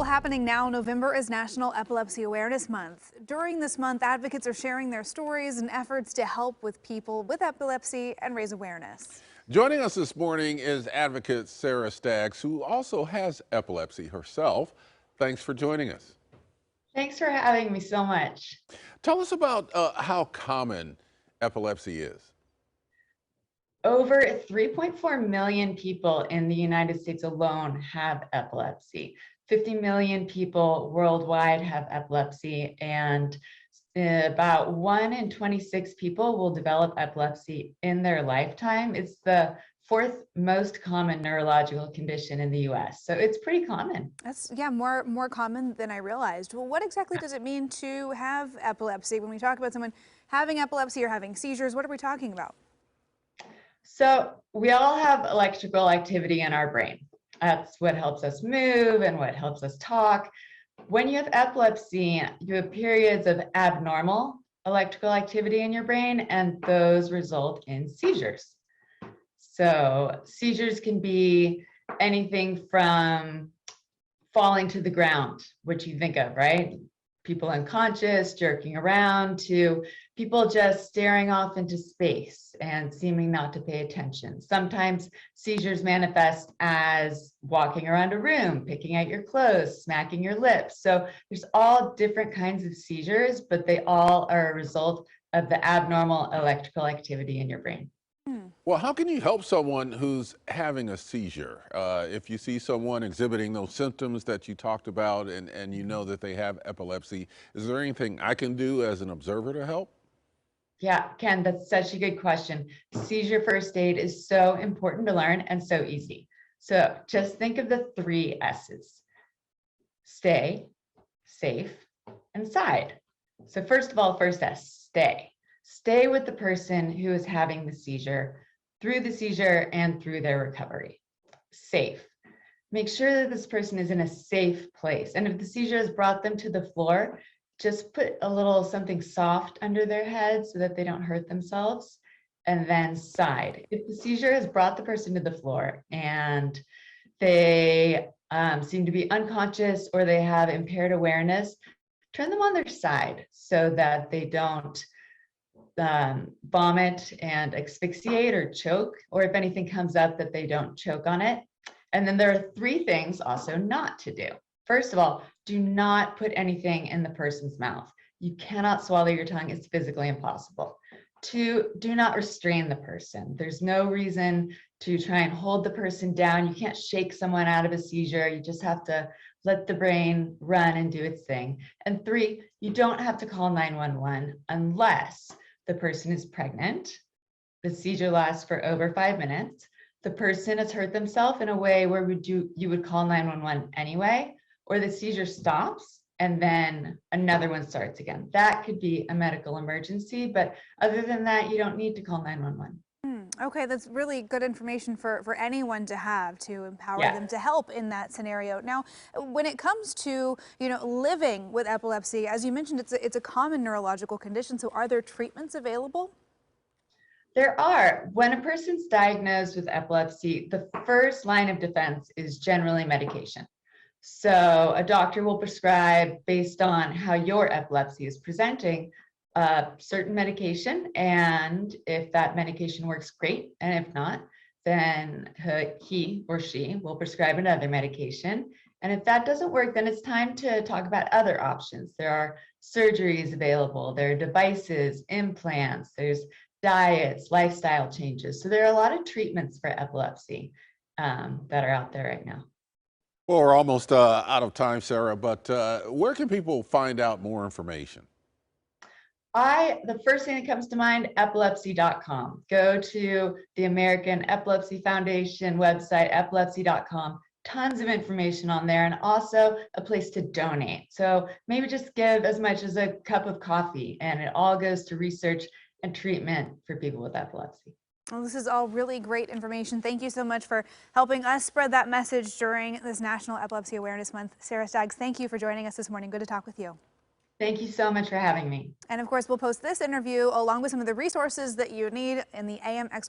Well, happening now, November is National Epilepsy Awareness Month. During this month, advocates are sharing their stories and efforts to help with people with epilepsy and raise awareness. Joining us this morning is advocate Sarah Staggs, who also has epilepsy herself. Thanks for joining us. Thanks for having me so much. Tell us about how common epilepsy is. Over 3.4 million people in the United States alone have epilepsy. 50 million people worldwide have epilepsy, and about 1 in 26 people will develop epilepsy in their lifetime. It's the fourth most common neurological condition in the US, so it's pretty common. That's, yeah, more common than I realized. Well, what exactly does it mean to have epilepsy? When we talk about someone having epilepsy or having seizures, what are we talking about? So we all have electrical activity in our brain. That's what helps us move and what helps us talk. When you have epilepsy, you have periods of abnormal electrical activity in your brain, and those result in seizures. So seizures can be anything from falling to the ground, which you think of, right? People unconscious, jerking around, to people just staring off into space and seeming not to pay attention. Sometimes seizures manifest as walking around a room, picking at your clothes, smacking your lips. So there's all different kinds of seizures, but they all are a result of the abnormal electrical activity in your brain. Well, how can you help someone who's having a seizure? If you see someone exhibiting those symptoms that you talked about and you know that they have epilepsy, is there anything I can do as an observer to help? Yeah, Ken, that's such a good question. Seizure first aid is so important to learn and so easy. So just think of the 3 S's: stay, safe, and side. So first of all, first S, stay. Stay with the person who is having the seizure through the seizure and through their recovery. Safe. Make sure that this person is in a safe place. And if the seizure has brought them to the floor, just put a little something soft under their head so that they don't hurt themselves. And then side. If the seizure has brought the person to the floor and they seem to be unconscious or they have impaired awareness, turn them on their side so that they don't vomit and asphyxiate or choke, or if anything comes up, that they don't choke on it. And then there are 3 things also not to do. First of all, do not put anything in the person's mouth. You cannot swallow your tongue. It's physically impossible. 2, do not restrain the person. There's no reason to try and hold the person down. You can't shake someone out of a seizure. You just have to let the brain run and do its thing. And 3, you don't have to call 911 unless the person is pregnant, the seizure lasts for over 5 minutes, the person has hurt themselves in a way where you would call 911 anyway, or the seizure stops and then another one starts again. That could be a medical emergency, but other than that, you don't need to call 911. Okay, that's really good information for anyone to have to empower them to help in that scenario. Now, when it comes to, living with epilepsy, as you mentioned, it's a common neurological condition. So are there treatments available? There are. When a person's diagnosed with epilepsy, the first line of defense is generally medication. So a doctor will prescribe, based on how your epilepsy is presenting, certain medication, and if that medication works, great, and if not, then he or she will prescribe another medication. And if that doesn't work, then it's time to talk about other options. There are surgeries available, there are devices, implants, there's diets, lifestyle changes. So there are a lot of treatments for epilepsy that are out there right now. Well, we're almost out of time, Sarah, but where can people find out more information? The first thing that comes to mind, epilepsy.com. Go to the American Epilepsy Foundation website, epilepsy.com. Tons of information on there, and also a place to donate. So maybe just give as much as a cup of coffee, and it all goes to research and treatment for people with epilepsy. Well, this is all really great information. Thank you so much for helping us spread that message during this National Epilepsy Awareness Month. Sarah Staggs, thank you for joining us this morning. Good to talk with you. Thank you so much for having me. And of course, we'll post this interview along with some of the resources that you need in the AM